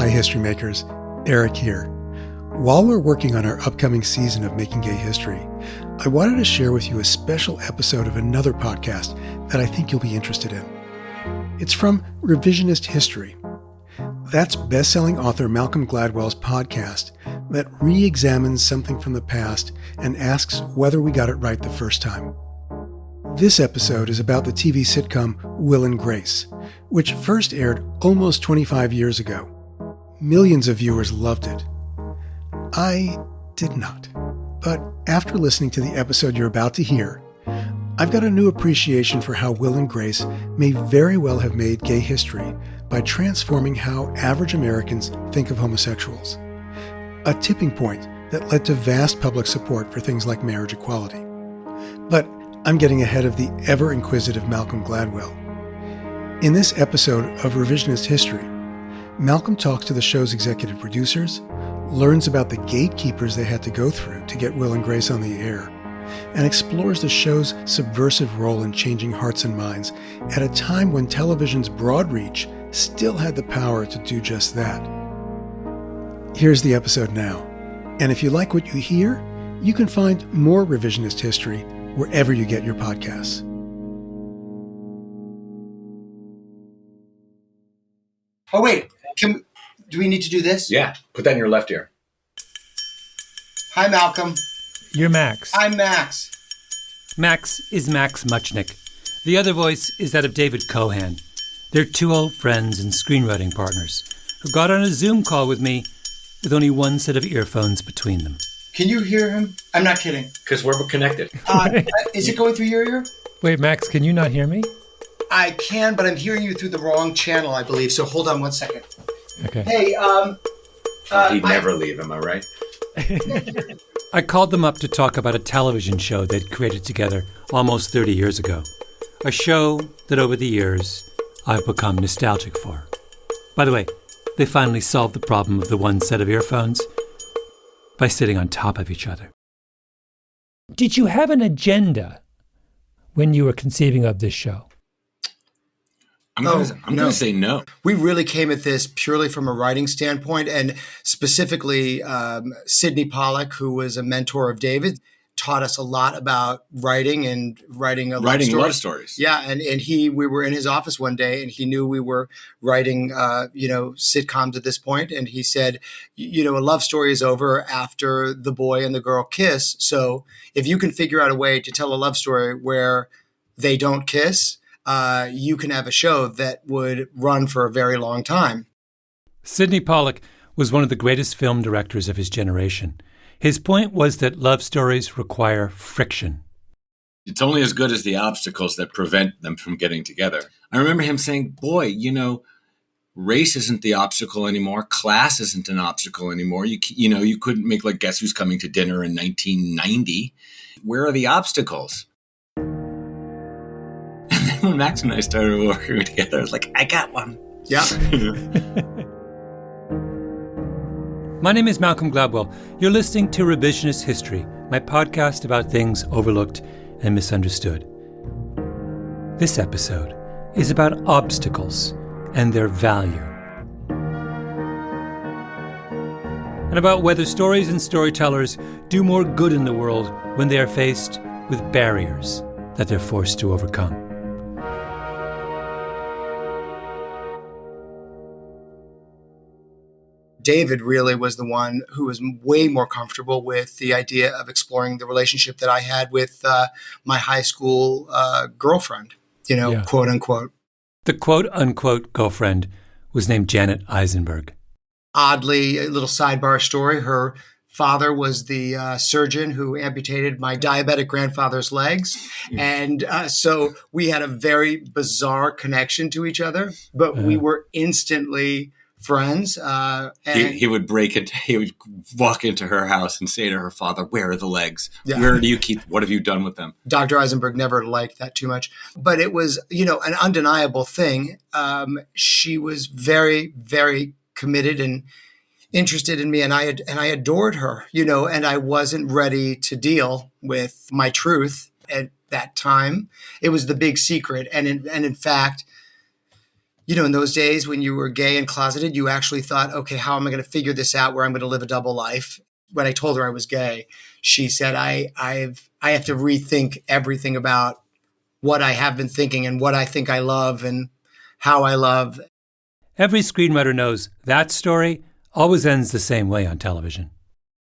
Hi, History Makers. Eric here. While we're working on our upcoming season of Making Gay History, I wanted to share with you a special episode of another podcast that I think you'll be interested in. It's from Revisionist History. That's best-selling author Malcolm Gladwell's podcast that re-examines something from the past and asks whether we got it right the first time. This episode is about the TV sitcom Will and Grace, which first aired almost 25 years ago. Millions of viewers loved it. I did not. But after listening to the episode you're about to hear, I've got a new appreciation for how Will and Grace may very well have made gay history by transforming how average Americans think of homosexuals. A tipping point that led to vast public support for things like marriage equality. But I'm getting ahead of the ever-inquisitive Malcolm Gladwell. In this episode of Revisionist History, Malcolm talks to the show's executive producers, learns about the gatekeepers they had to go through to get Will and Grace on the air, and explores the show's subversive role in changing hearts and minds at a time when television's broad reach still had the power to do just that. Here's the episode now. And if you like what you hear, you can find more Revisionist History wherever you get your podcasts. Oh, wait. Do we need to do this? Yeah. Put that in your left ear. Hi, Malcolm. You're Max. I'm Max. Max is Max Muchnick. The other voice is that of David Cohan. They're two old friends and screenwriting partners who got on a Zoom call with me with only one set of earphones between them. Can you hear him? I'm not kidding. Because we're connected. Is it going through your ear? Wait, Max, can you not hear me? I can, but I'm hearing you through the wrong channel, I believe. So hold on one second. Okay. Hey, He'd never leave, am I right? I called them up to talk about a television show they'd created together almost 30 years ago. A show that over the years I've become nostalgic for. By the way, they finally solved the problem of the one set of earphones by sitting on top of each other. Did you have an agenda when you were conceiving of this show? I'm going to say no. We really came at this purely from a writing standpoint, and specifically Sidney Pollack, who was a mentor of David, taught us a lot about writing and writing love stories. Yeah, and we were in his office one day, and he knew we were writing sitcoms at this point, and he said, a love story is over after the boy and the girl kiss. So if you can figure out a way to tell a love story where they don't kiss, you can have a show that would run for a very long time. Sidney Pollack was one of the greatest film directors of his generation. His point was that love stories require friction. It's only as good as the obstacles that prevent them from getting together. I remember him saying, boy, race isn't the obstacle anymore. Class isn't an obstacle anymore. You couldn't make Guess Who's Coming to Dinner in 1990. Where are the obstacles? And then when Max and I started working together, I was like, I got one. Yeah. My name is Malcolm Gladwell. You're listening to Revisionist History, my podcast about things overlooked and misunderstood. This episode is about obstacles and their value. And about whether stories and storytellers do more good in the world when they are faced with barriers that they're forced to overcome. David really was the one who was way more comfortable with the idea of exploring the relationship that I had with my high school girlfriend, quote unquote. The quote unquote girlfriend was named Janet Eisenberg. Oddly, a little sidebar story. Her father was the surgeon who amputated my diabetic grandfather's legs. And so we had a very bizarre connection to each other, but we were instantly friends. He would he would walk into her house and say to her father, where are the legs? Yeah. Where do you keep, what have you done with them? Dr. Eisenberg never liked that too much, but it was, an undeniable thing. She was very, very committed and interested in me, and I adored her, and I wasn't ready to deal with my truth at that time. It was the big secret. And in fact, in those days when you were gay and closeted, you actually thought, okay, how am I going to figure this out where I'm going to live a double life? When I told her I was gay, she said, I have to rethink everything about what I have been thinking and what I think I love and how I love. Every screenwriter knows that story always ends the same way on television.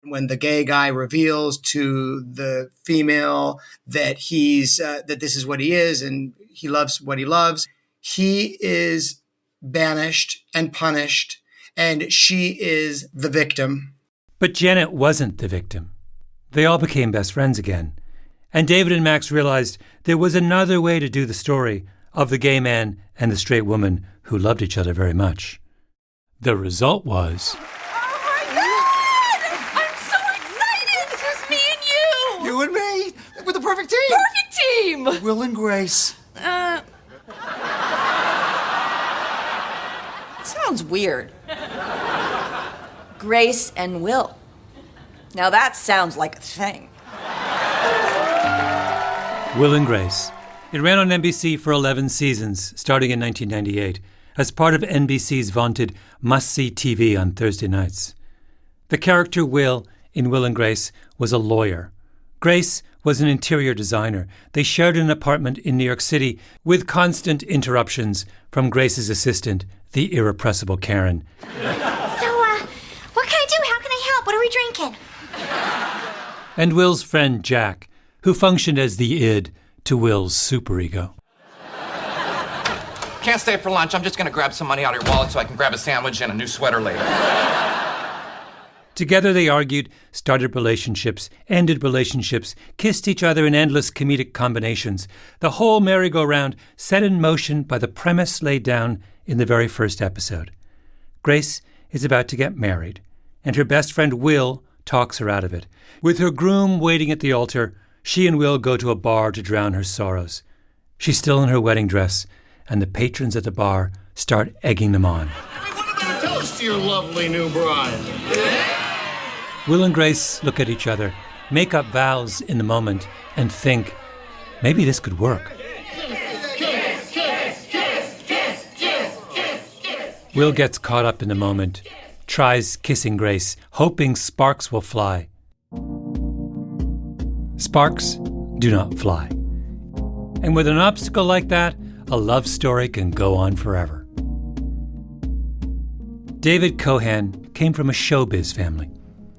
When the gay guy reveals to the female that that this is what he is and he loves what he loves, he is banished and punished, and she is the victim. But Janet wasn't the victim. They all became best friends again. And David and Max realized there was another way to do the story of the gay man and the straight woman who loved each other very much. The result was... Oh my God! I'm so excited! It's just me and you! You and me! We're the perfect team! Perfect team! Will and Grace. Sounds weird. Grace and Will. Now that sounds like a thing. Will and Grace. It ran on NBC for 11 seasons, starting in 1998, as part of NBC's vaunted must-see TV on Thursday nights. The character Will in Will and Grace was a lawyer. Grace was an interior designer. They shared an apartment in New York City with constant interruptions from Grace's assistant, the irrepressible Karen. What can I do? How can I help? What are we drinking? And Will's friend Jack, who functioned as the id to Will's superego. Can't stay for lunch. I'm just going to grab some money out of your wallet so I can grab a sandwich and a new sweater later. Together they argued, started relationships, ended relationships, kissed each other in endless comedic combinations. The whole merry-go-round set in motion by the premise laid down in the very first episode. Grace is about to get married, and her best friend Will talks her out of it. With her groom waiting at the altar, she and Will go to a bar to drown her sorrows. She's still in her wedding dress, and the patrons at the bar start egging them on. Hey, what about a toast to your lovely new bride? Will and Grace look at each other, make up vows in the moment, and think, maybe this could work. Will gets caught up in the moment, tries kissing Grace, hoping sparks will fly. Sparks do not fly. And with an obstacle like that, a love story can go on forever. David Cohan came from a showbiz family.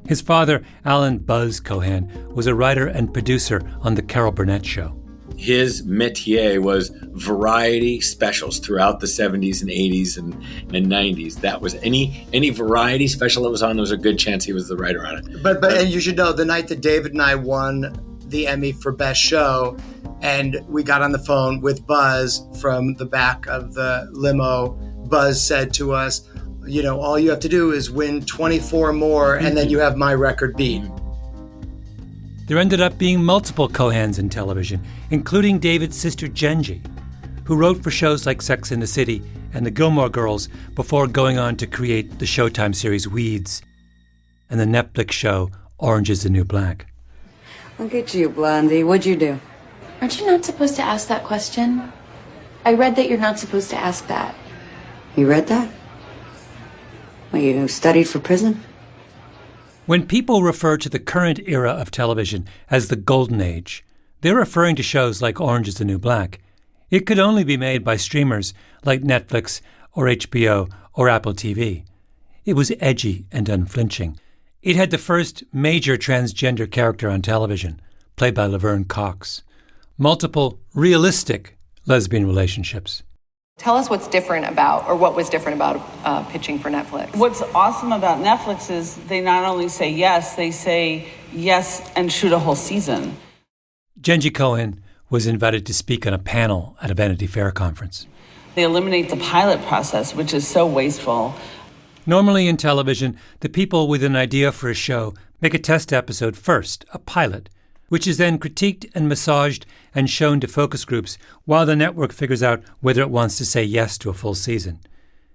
His father, Alan Buzz Cohan, was a writer and producer on The Carol Burnett Show. His métier was variety specials throughout the 70s and 80s and 90s. That was any variety special that was on, there was a good chance he was the writer on it. But and you should know, the night that David and I won the Emmy for Best Show, and we got on the phone with Buzz from the back of the limo, Buzz said to us, all you have to do is win 24 more, and then you have my record beat. There ended up being multiple Cohans in television, including David's sister Genji, who wrote for shows like Sex and the City and The Gilmore Girls before going on to create the Showtime series Weeds and the Netflix show Orange is the New Black. Look at you, Blondie. What'd you do? Aren't you not supposed to ask that question? I read that you're not supposed to ask that. You read that? Well, you studied for prison? When people refer to the current era of television as the Golden Age, they're referring to shows like Orange is the New Black. It could only be made by streamers like Netflix or HBO or Apple TV. It was edgy and unflinching. It had the first major transgender character on television, played by Laverne Cox. Multiple realistic lesbian relationships. Tell us what's different about, or what was different about pitching for Netflix. What's awesome about Netflix is they not only say yes, they say yes and shoot a whole season. Genji Cohen was invited to speak on a panel at a Vanity Fair conference. They eliminate the pilot process, which is so wasteful. Normally in television, the people with an idea for a show make a test episode first, a pilot, which is then critiqued and massaged and shown to focus groups while the network figures out whether it wants to say yes to a full season.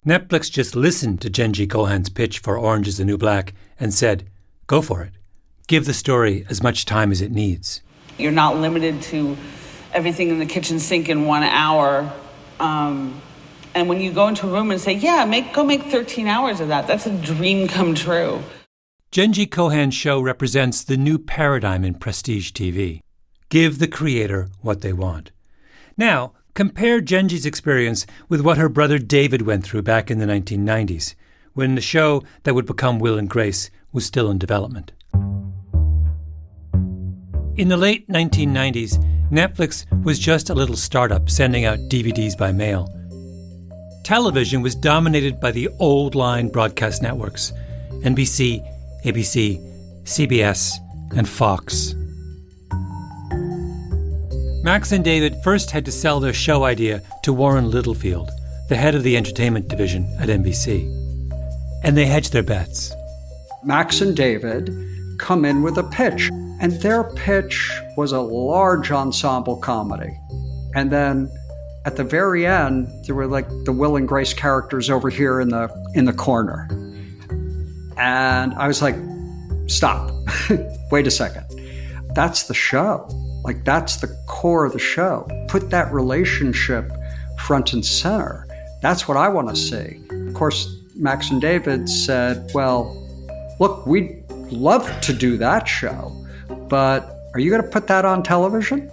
Netflix just listened to Genji Cohan's pitch for Orange is the New Black and said, go for it. Give the story as much time as it needs. You're not limited to everything in the kitchen sink in 1 hour. And when you go into a room and say, yeah, go make 13 hours of that, that's a dream come true. Genji Kohan's show represents the new paradigm in prestige TV. Give the creator what they want. Now, compare Genji's experience with what her brother David went through back in the 1990s, when the show that would become Will and Grace was still in development. In the late 1990s, Netflix was just a little startup sending out DVDs by mail. Television was dominated by the old-line broadcast networks, NBC, ABC, CBS, and Fox. Max and David first had to sell their show idea to Warren Littlefield, the head of the entertainment division at NBC. And they hedged their bets. Max and David come in with a pitch, and their pitch was a large ensemble comedy. And then at the very end, there were like the Will and Grace characters over here in the corner. And I was like, stop, wait a second. That's the show. Like, that's the core of the show. Put that relationship front and center. That's what I want to see. Of course, Max and David said, well, look, we'd love to do that show, but are you going to put that on television?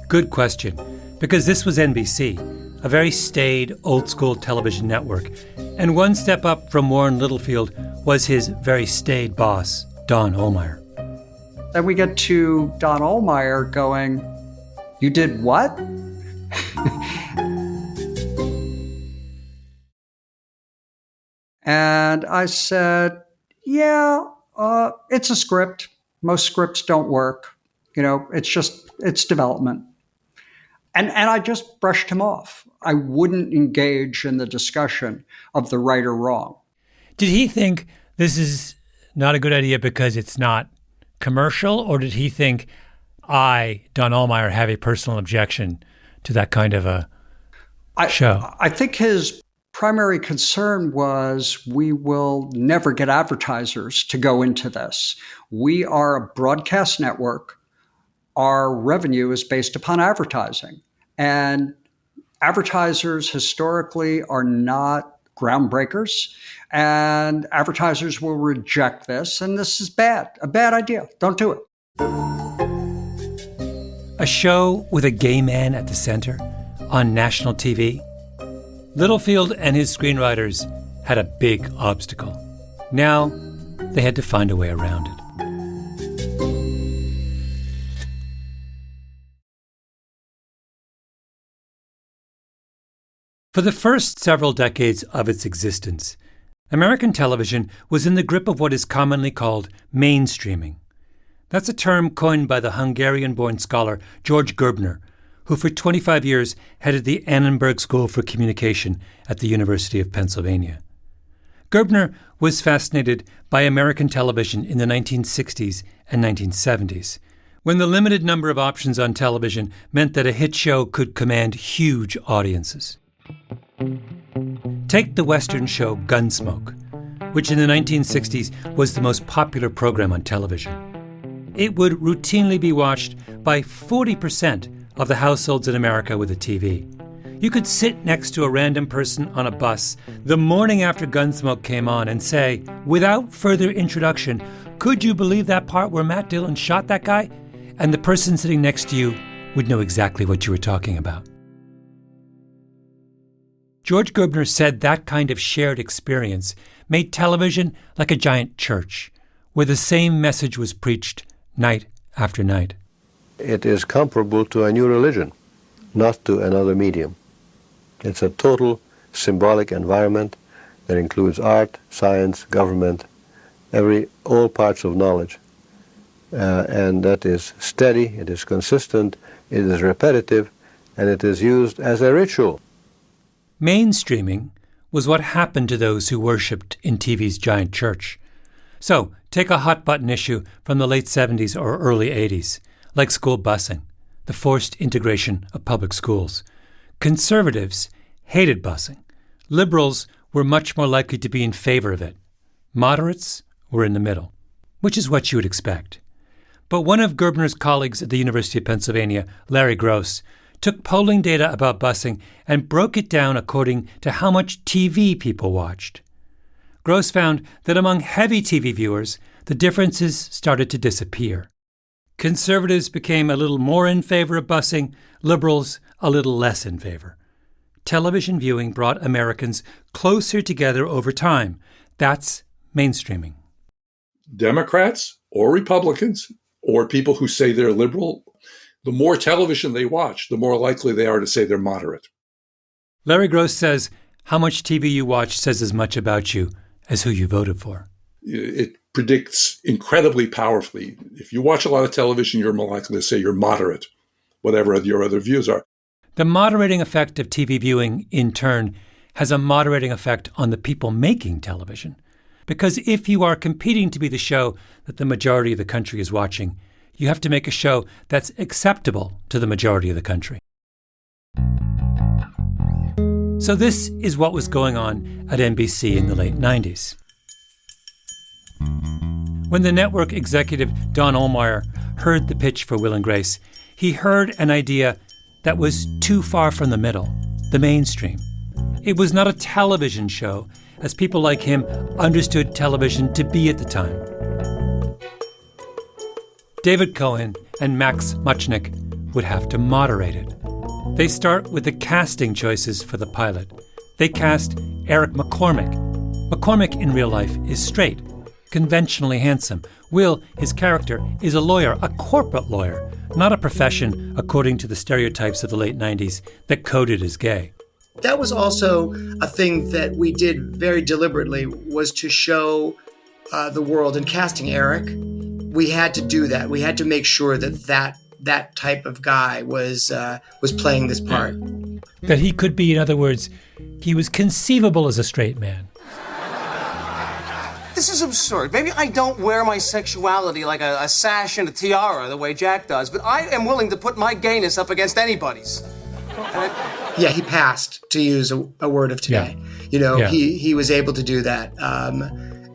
Good question, because this was NBC, a very staid, old-school television network, and one step up from Warren Littlefield was his very staid boss, Don Ohlmeyer. Then we get to Don Ohlmeyer going, you did what? And I said, yeah, it's a script. Most scripts don't work. It's development. And I just brushed him off. I wouldn't engage in the discussion of the right or wrong. Did he think this is not a good idea because it's not commercial, or did he think Don Ohlmeyer, have a personal objection to that kind of a show? I think his primary concern was we will never get advertisers to go into this. We are a broadcast network. Our revenue is based upon advertising. And advertisers historically are not groundbreakers. And advertisers will reject this. And this is a bad idea. Don't do it. A show with a gay man at the center on national TV? Littlefield and his screenwriters had a big obstacle. Now, they had to find a way around it. For the first several decades of its existence, American television was in the grip of what is commonly called mainstreaming. That's a term coined by the Hungarian-born scholar George Gerbner, who for 25 years headed the Annenberg School for Communication at the University of Pennsylvania. Gerbner was fascinated by American television in the 1960s and 1970s, when the limited number of options on television meant that a hit show could command huge audiences. Take the Western show Gunsmoke, which in the 1960s was the most popular program on television. It would routinely be watched by 40% of the households in America with a TV. You could sit next to a random person on a bus the morning after Gunsmoke came on and say, without further introduction, could you believe that part where Matt Dillon shot that guy? And the person sitting next to you would know exactly what you were talking about. George Gerbner said that kind of shared experience made television like a giant church, where the same message was preached night after night. It is comparable to a new religion, not to another medium. It's a total symbolic environment that includes art, science, government, all parts of knowledge. And that is steady, it is consistent, it is repetitive, and it is used as a ritual. Mainstreaming was what happened to those who worshipped in TV's giant church. So, take a hot-button issue from the late 70s or early 80s, like school busing, the forced integration of public schools. Conservatives hated busing. Liberals were much more likely to be in favor of it. Moderates were in the middle, which is what you would expect. But one of Gerbner's colleagues at the University of Pennsylvania, Larry Gross, took polling data about busing and broke it down according to how much TV people watched. Gross found that among heavy TV viewers, the differences started to disappear. Conservatives became a little more in favor of busing, liberals a little less in favor. Television viewing brought Americans closer together over time. That's mainstreaming. Democrats or Republicans or people who say they're liberal, the more television they watch, the more likely they are to say they're moderate. Larry Gross says how much TV you watch says as much about you as who you voted for. It predicts incredibly powerfully. If you watch a lot of television, you're more likely to say you're moderate, whatever your other views are. The moderating effect of TV viewing, in turn, has a moderating effect on the people making television. Because if you are competing to be the show that the majority of the country is watching, you have to make a show that's acceptable to the majority of the country. So this is what was going on at NBC in the late 90s. When the network executive Don Ohlmeyer heard the pitch for Will and Grace, he heard an idea that was too far from the middle, the mainstream. It was not a television show, as people like him understood television to be at the time. David Cohen and Max Muchnick would have to moderate it. They start with the casting choices for the pilot. They cast Eric McCormick. McCormick in real life is straight, conventionally handsome. Will, his character, is a lawyer, a corporate lawyer, not a profession according to the stereotypes of the late 90s that coded as gay. That was also a thing that we did very deliberately, was to show the world. In casting Eric, we had to do that. We had to make sure that type of guy was playing this part. That he could be, in other words, he was conceivable as a straight man. This is absurd. Maybe I don't wear my sexuality like a sash and a tiara the way Jack does, but I am willing to put my gayness up against anybody's. Yeah, he passed, to use a word of today. Yeah. You know, yeah. He was able to do that,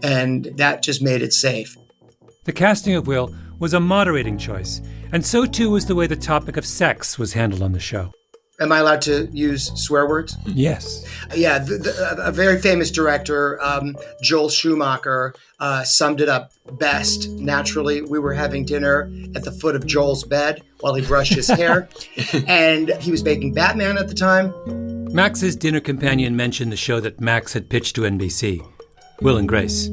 and that just made it safe. The casting of Will was a moderating choice, and so too was the way the topic of sex was handled on the show. Am I allowed to use swear words? Yes. Yeah, a very famous director, Joel Schumacher, summed it up best. Naturally, we were having dinner at the foot of Joel's bed while he brushed his hair, and he was making Batman at the time. Max's dinner companion mentioned the show that Max had pitched to NBC, Will and Grace.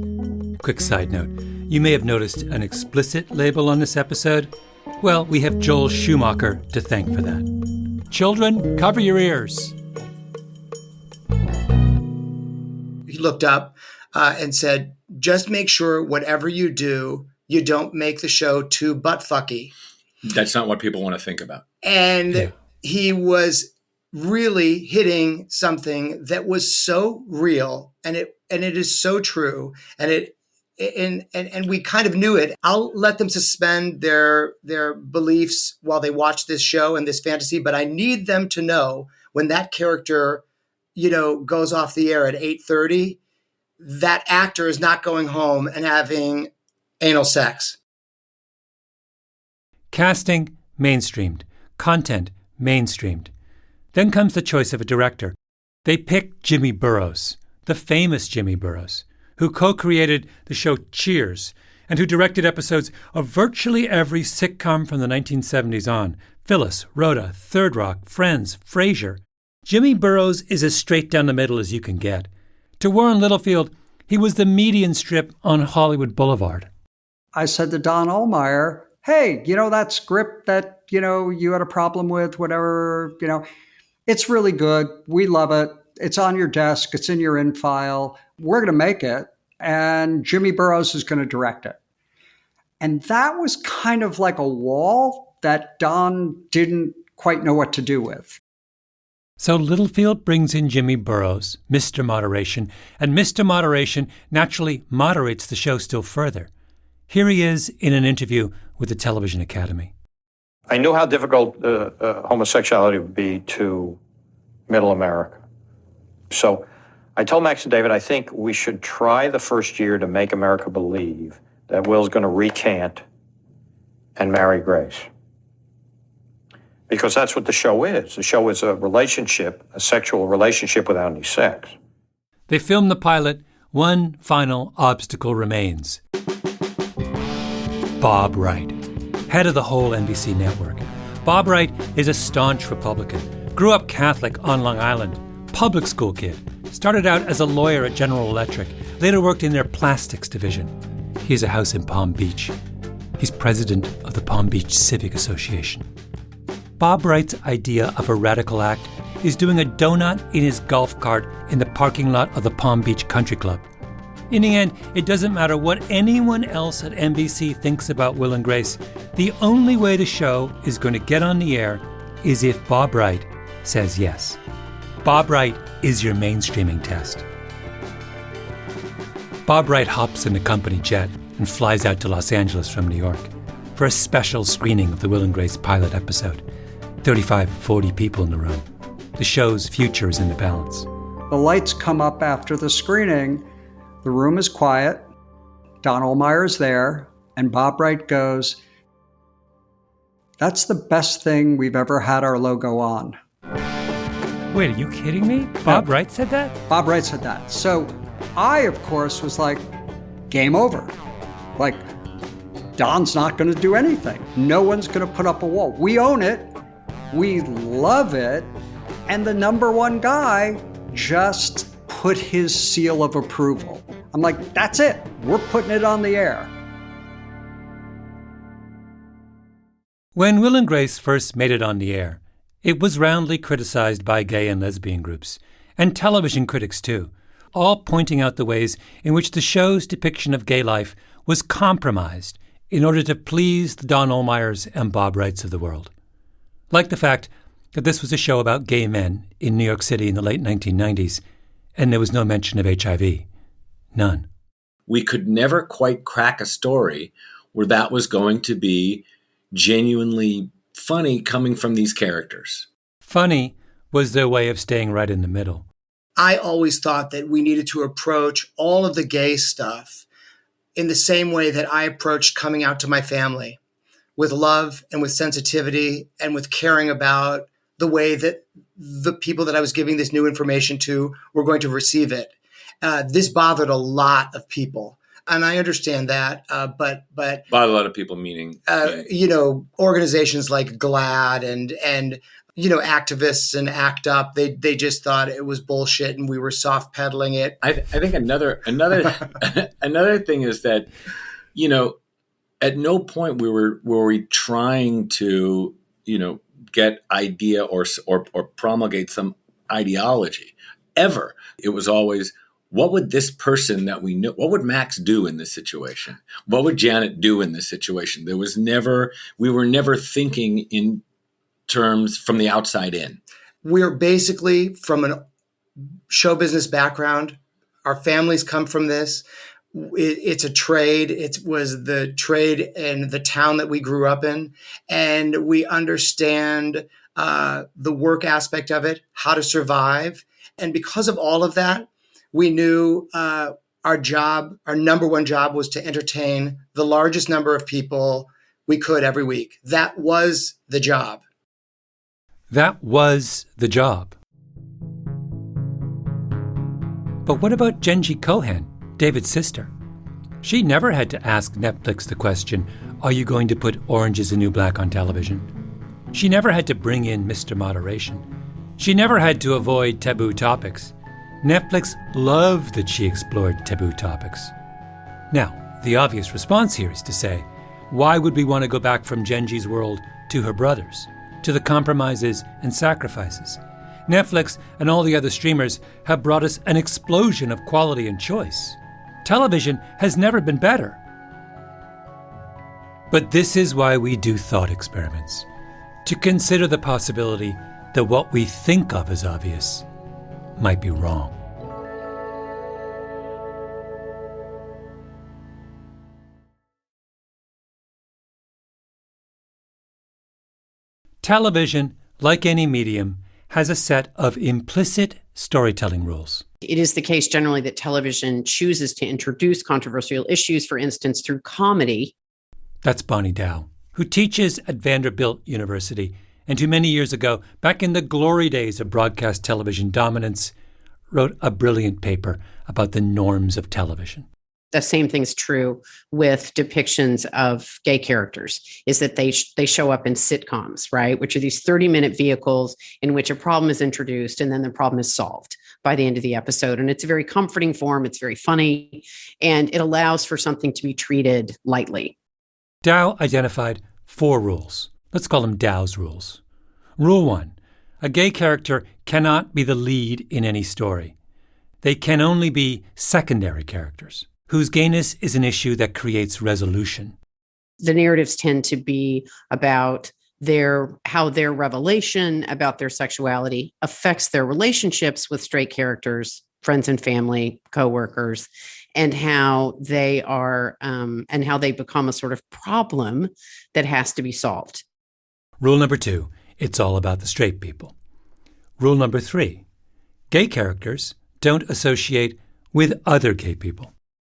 Quick side note, you may have noticed an explicit label on this episode. Well, we have Joel Schumacher to thank for that. Children, cover your ears. He looked up and said, just make sure whatever you do, you don't make the show too butt-fucky. That's not what people want to think about. And he was really hitting something that was so real, and it is so true, and we kind of knew it. I'll let them suspend their beliefs while they watch this show and this fantasy, but I need them to know when that character, goes off the air at 8:30, that actor is not going home and having anal sex. Casting, mainstreamed. Content, mainstreamed. Then comes the choice of a director. They picked Jimmy Burrows, the famous Jimmy Burrows, who co-created the show Cheers, and who directed episodes of virtually every sitcom from the 1970s on. Phyllis, Rhoda, Third Rock, Friends, Frasier. Jimmy Burrows is as straight down the middle as you can get. To Warren Littlefield, he was the median strip on Hollywood Boulevard. I said to Don Ohlmeyer, hey, that script that, you had a problem with, whatever, it's really good. We love it. It's on your desk. It's in your in file. We're going to make it. And Jimmy Burrows is going to direct it. And that was kind of like a wall that Don didn't quite know what to do with. So Littlefield brings in Jimmy Burrows, Mr. Moderation, and Mr. Moderation naturally moderates the show still further. Here he is in an interview with the Television Academy. I knew how difficult homosexuality would be to middle America. So I told Max and David, I think we should try the first year to make America believe that Will's going to recant and marry Grace. because that's what the show is. The show is a relationship, a sexual relationship without any sex. They filmed the pilot. One final obstacle remains. Bob Wright, head of the whole NBC network. Bob Wright is a staunch Republican, grew up Catholic on Long Island, public school kid, started out as a lawyer at General Electric, later worked in their plastics division. He has a house in Palm Beach. He's president of the Palm Beach Civic Association. Bob Wright's idea of a radical act is doing a donut in his golf cart in the parking lot of the Palm Beach Country Club. In the end, it doesn't matter what anyone else at NBC thinks about Will and Grace. The only way the show is going to get on the air is if Bob Wright says yes. Bob Wright is your mainstreaming test. Bob Wright hops in the company jet and flies out to Los Angeles from New York for a special screening of the Will and Grace pilot episode. 35, 40 people in the room. The show's future is in the balance. The lights come up after the screening. The room is quiet. Don Ohlmeyer's there, and Bob Wright goes, "That's the best thing we've ever had our logo on." Wait, are you kidding me? Bob Wright said that? Bob Wright said that. So I, of course, was like, game over. Like, Don's not going to do anything. No one's going to put up a wall. We own it. We love it. And the number one guy just put his seal of approval. I'm like, that's it. We're putting it on the air. When Will and Grace first made it on the air, it was roundly criticized by gay and lesbian groups, and television critics too, all pointing out the ways in which the show's depiction of gay life was compromised in order to please the Don Ohlmeyers and Bob Wrights of the world. Like the fact that this was a show about gay men in New York City in the late 1990s, and there was no mention of HIV. None. We could never quite crack a story where that was going to be genuinely funny coming from these characters. Funny was their way of staying right in the middle. I always thought that we needed to approach all of the gay stuff in the same way that I approached coming out to my family, with love and with sensitivity and with caring about the way that the people that I was giving this new information to were going to receive it. This bothered a lot of people. And I understand that, but by a lot of people, meaning organizations like GLAD and activists and ACT UP, they just thought it was bullshit and we were soft pedaling it. I think another thing is that, at no point were we trying to, get idea or promulgate some ideology ever. It was always, what would this person that we knew, what would Max do in this situation? What would Janet do in this situation? We were never thinking in terms from the outside in. We're basically from a show business background. Our families come from this. It's a trade. It was the trade in the town that we grew up in. And we understand the work aspect of it, how to survive. And because of all of that, we knew our number one job was to entertain the largest number of people we could every week. That was the job. That was the job. But what about Jenji Kohan, David's sister? She never had to ask Netflix the question, are you going to put Orange is the New Black on television? She never had to bring in Mr. Moderation. She never had to avoid taboo topics. Netflix loved that she explored taboo topics. Now, the obvious response here is to say, why would we want to go back from Jenji's world to her brother's, to the compromises and sacrifices? Netflix and all the other streamers have brought us an explosion of quality and choice. Television has never been better. But this is why we do thought experiments, to consider the possibility that what we think of as obvious might be wrong. Television, like any medium, has a set of implicit storytelling rules. It is the case generally that television chooses to introduce controversial issues, for instance, through comedy. That's Bonnie Dow, who teaches at Vanderbilt University and who many years ago, back in the glory days of broadcast television dominance, wrote a brilliant paper about the norms of television. The same thing's true with depictions of gay characters, is that they show up in sitcoms, right? Which are these 30-minute vehicles in which a problem is introduced and then the problem is solved by the end of the episode. And it's a very comforting form. It's very funny, and it allows for something to be treated lightly. Dow identified 4 rules. Let's call them Dow's rules. Rule 1, a gay character cannot be the lead in any story. They can only be secondary characters, whose gayness is an issue that creates resolution. The narratives tend to be about how their revelation about their sexuality affects their relationships with straight characters, friends and family, coworkers, and how they are and how they become a sort of problem that has to be solved. Rule number 2, it's all about the straight people. Rule number 3, gay characters don't associate with other gay people.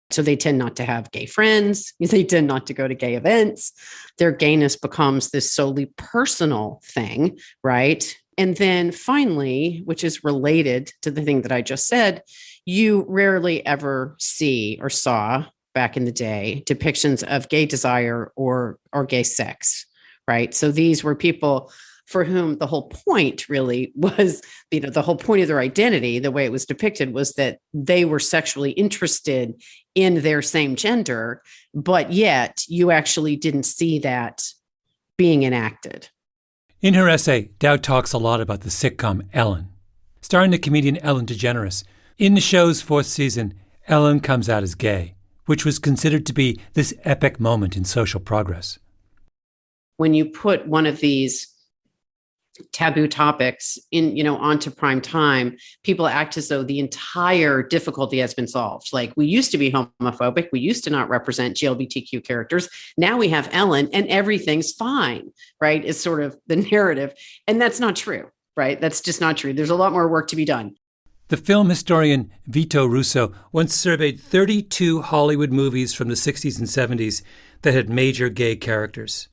So they tend not to have gay friends. They tend not to go to gay events. Their gayness becomes this solely personal thing, right? And then finally, which is related to the thing that I just said, you rarely ever see or saw back in the day depictions of gay desire or gay sex, right? So these were people for whom the whole point really was, the whole point of their identity, the way it was depicted, was that they were sexually interested in their same gender, but yet you actually didn't see that being enacted. In her essay, Dow talks a lot about the sitcom Ellen. Starring the comedian Ellen DeGeneres, in the show's 4th season, Ellen comes out as gay, which was considered to be this epic moment in social progress. When you put one of these taboo topics onto prime time, people act as though the entire difficulty has been solved. Like, we used to be homophobic. We used to not represent GLBTQ characters. Now we have Ellen and everything's fine, right? Is sort of the narrative. And that's not true, right? That's just not true. There's a lot more work to be done. The film historian Vito Russo once surveyed 32 Hollywood movies from the 60s and 70s that had major gay characters.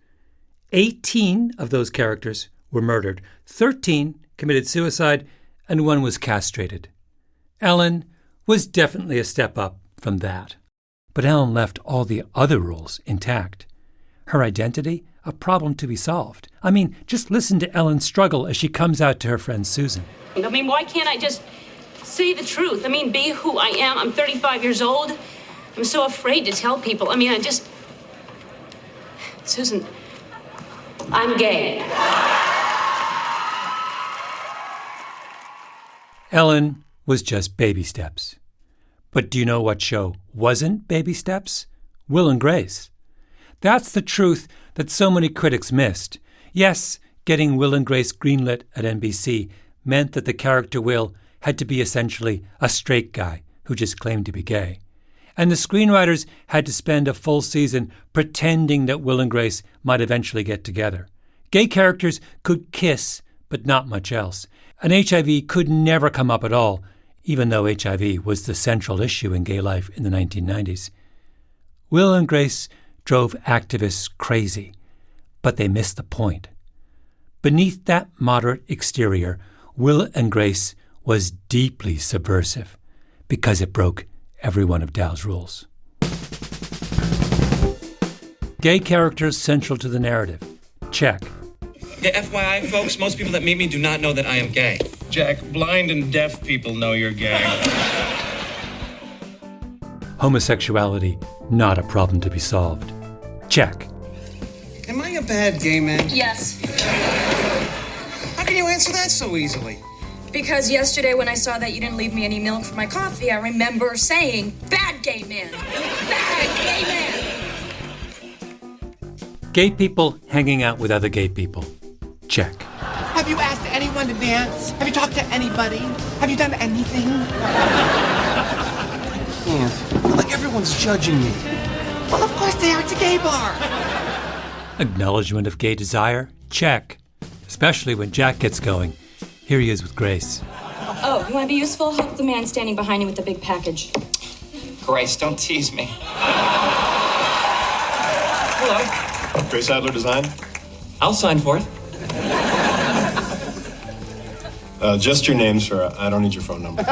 18 of those characters were murdered, 13 committed suicide, and 1 was castrated. Ellen was definitely a step up from that. But Ellen left all the other rules intact. Her identity, a problem to be solved. I mean, just listen to Ellen's struggle as she comes out to her friend Susan. I mean, why can't I just say the truth? I mean, be who I am. I'm 35 years old. I'm so afraid to tell people. I mean, Susan, I'm gay. Ellen was just baby steps. But do you know what show wasn't baby steps? Will and Grace. That's the truth that so many critics missed. Yes, getting Will and Grace greenlit at NBC meant that the character Will had to be essentially a straight guy who just claimed to be gay. And the screenwriters had to spend a full season pretending that Will and Grace might eventually get together. Gay characters could kiss, but not much else. And HIV could never come up at all, even though HIV was the central issue in gay life in the 1990s. Will and Grace drove activists crazy, but they missed the point. Beneath that moderate exterior, Will and Grace was deeply subversive because it broke every one of Dow's rules. Gay characters central to the narrative. Check. Yeah, FYI, folks, most people that meet me do not know that I am gay. Jack, blind and deaf people know you're gay. Homosexuality, not a problem to be solved. Check. Am I a bad gay man? Yes. How can you answer that so easily? Because yesterday when I saw that you didn't leave me any milk for my coffee, I remember saying, bad gay man. Bad gay man. Gay people hanging out with other gay people. Check. Have you asked anyone to dance? Have you talked to anybody? Have you done anything? I can't. Like, everyone's judging me. Well, of course they are. It's a gay bar. Acknowledgement of gay desire? Check. Especially when Jack gets going. Here he is with Grace. Oh, you want to be useful? Help the man standing behind you with the big package. Grace, don't tease me. Hello. Grace Adler Design? I'll sign for it. Just your names, sir. I don't need your phone number.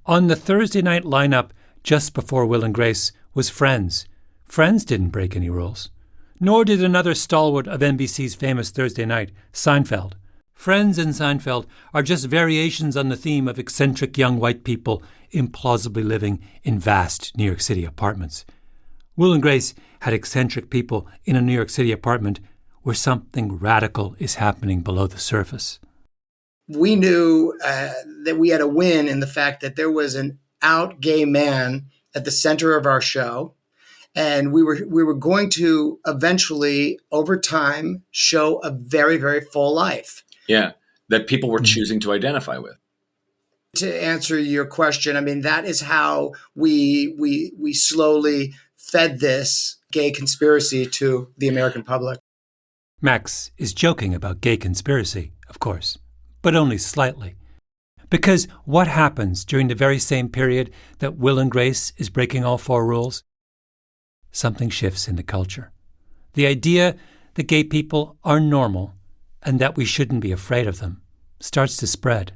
On the Thursday night lineup, just before Will and Grace, was Friends. Friends didn't break any rules. Nor did another stalwart of NBC's famous Thursday night, Seinfeld. Friends and Seinfeld are just variations on the theme of eccentric young white people implausibly living in vast New York City apartments. Will and Grace had eccentric people in a New York City apartment where something radical is happening below the surface. We knew that we had a win in the fact that there was an out gay man at the center of our show. And we were going to eventually, over time, show a very, very full life. Yeah, that people were choosing to identify with. To answer your question, I mean, that is how we slowly fed this gay conspiracy to the American public. Max is joking about gay conspiracy, of course, but only slightly. Because what happens during the very same period that Will and Grace is breaking all four rules? Something shifts in the culture. The idea that gay people are normal and that we shouldn't be afraid of them starts to spread.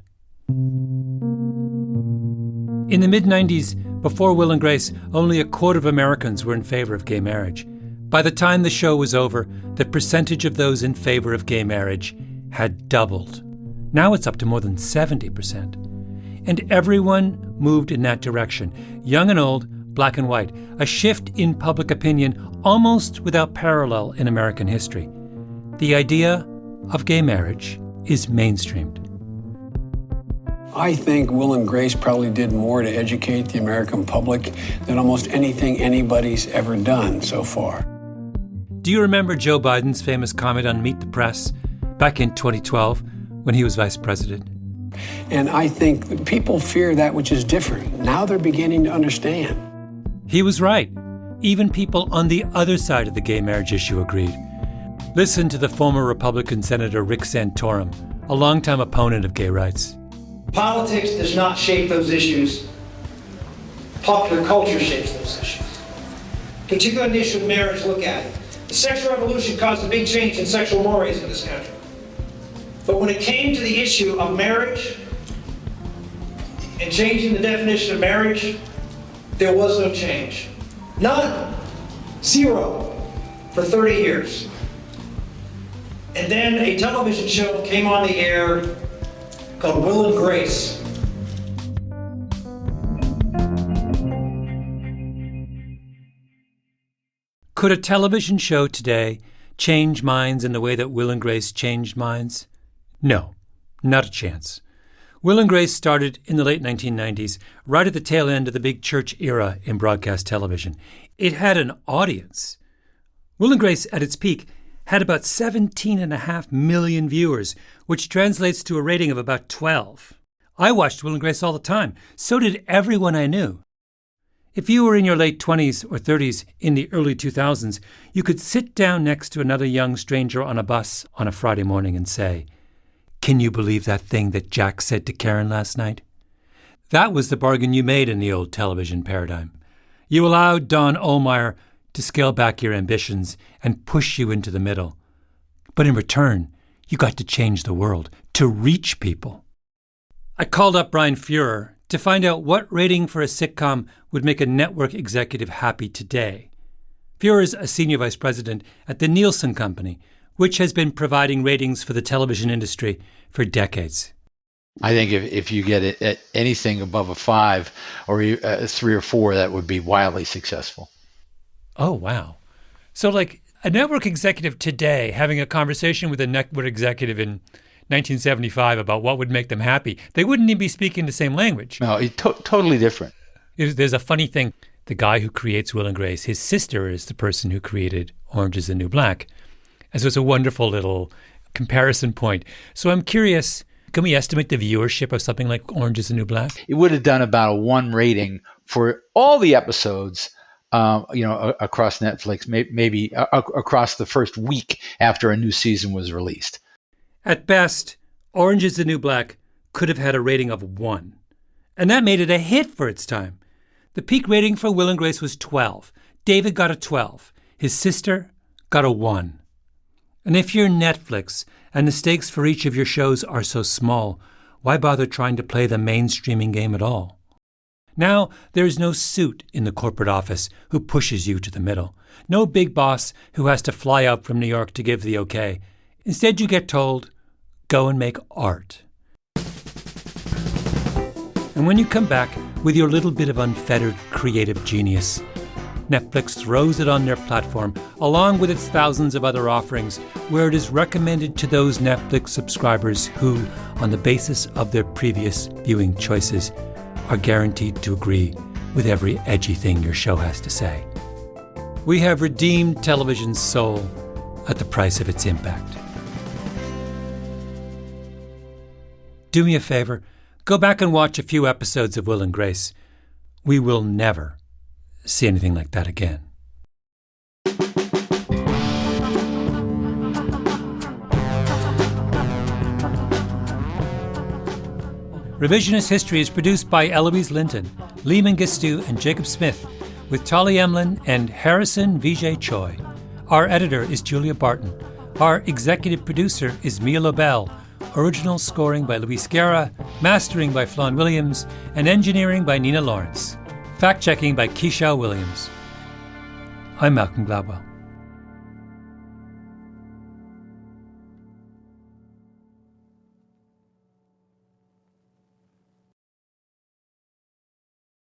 In the mid-90s, before Will and Grace, only a quarter of Americans were in favor of gay marriage. By the time the show was over, the percentage of those in favor of gay marriage had doubled. Now it's up to more than 70%. And everyone moved in that direction, young and old, black and white, a shift in public opinion almost without parallel in American history. The idea of gay marriage is mainstreamed. I think Will and Grace probably did more to educate the American public than almost anything anybody's ever done so far. Do you remember Joe Biden's famous comment on Meet the Press back in 2012 when he was vice president? And I think that people fear that which is different. Now they're beginning to understand. He was right. Even people on the other side of the gay marriage issue agreed. Listen to the former Republican Senator Rick Santorum, a longtime opponent of gay rights. Politics does not shape those issues. Popular culture shapes those issues. Particularly on the issue of marriage, look at it. The sexual revolution caused a big change in sexual mores in this country. But when it came to the issue of marriage and changing the definition of marriage, there was no change. None. Zero. For 30 years. And then a television show came on the air called Will and Grace. Could a television show today change minds in the way that Will and Grace changed minds? No, not a chance. Will and Grace started in the late 1990s, right at the tail end of the big church era in broadcast television. It had an audience. Will and Grace, at its peak, had about 17.5 million viewers, which translates to a rating of about 12. I watched Will and Grace all the time. So did everyone I knew. If you were in your late 20s or 30s in the early 2000s, you could sit down next to another young stranger on a bus on a Friday morning and say, "Can you believe that thing that Jack said to Karen last night?" That was the bargain you made in the old television paradigm. You allowed Don Ohlmeyer to scale back your ambitions and push you into the middle. But in return, you got to change the world, to reach people. I called up Brian Fuhrer to find out what rating for a sitcom would make a network executive happy today. Fuhrer is a senior vice president at the Nielsen Company, which has been providing ratings for the television industry for decades. I think if you get it at anything above a 5 or a 3 or 4, that would be wildly successful. Oh, wow. So like a network executive today having a conversation with a network executive in 1975 about what would make them happy, they wouldn't even be speaking the same language. No, it's totally different. There's a funny thing. The guy who creates Will and Grace, his sister is the person who created Orange is the New Black. And so it's a wonderful little comparison point. So I'm curious, can we estimate the viewership of something like Orange is the New Black? It would have done about a 1 rating for all the episodes, across Netflix, maybe across the first week after a new season was released. At best, Orange is the New Black could have had a rating of 1. And that made it a hit for its time. The peak rating for Will and Grace was 12. David got a 12. His sister got a 1. And if you're Netflix and the stakes for each of your shows are so small, why bother trying to play the mainstreaming game at all? Now, there is no suit in the corporate office who pushes you to the middle. No big boss who has to fly out from New York to give the okay. Instead, you get told, go and make art. And when you come back with your little bit of unfettered creative genius, Netflix throws it on their platform, along with its thousands of other offerings, where it is recommended to those Netflix subscribers who, on the basis of their previous viewing choices, are guaranteed to agree with every edgy thing your show has to say. We have redeemed television's soul at the price of its impact. Do me a favor, go back and watch a few episodes of Will and Grace. We will never see anything like that again. Revisionist History is produced by Eloise Linton, Lee Mengistu, and Jacob Smith, with Tolly Emlin and Harrison Vijay Choi. Our editor is Julia Barton. Our executive producer is Mia Lobel. Original scoring by Luis Guerra, mastering by Flawn Williams, and engineering by Nina Lawrence. Fact-checking by Keisha Williams. I'm Malcolm Gladwell.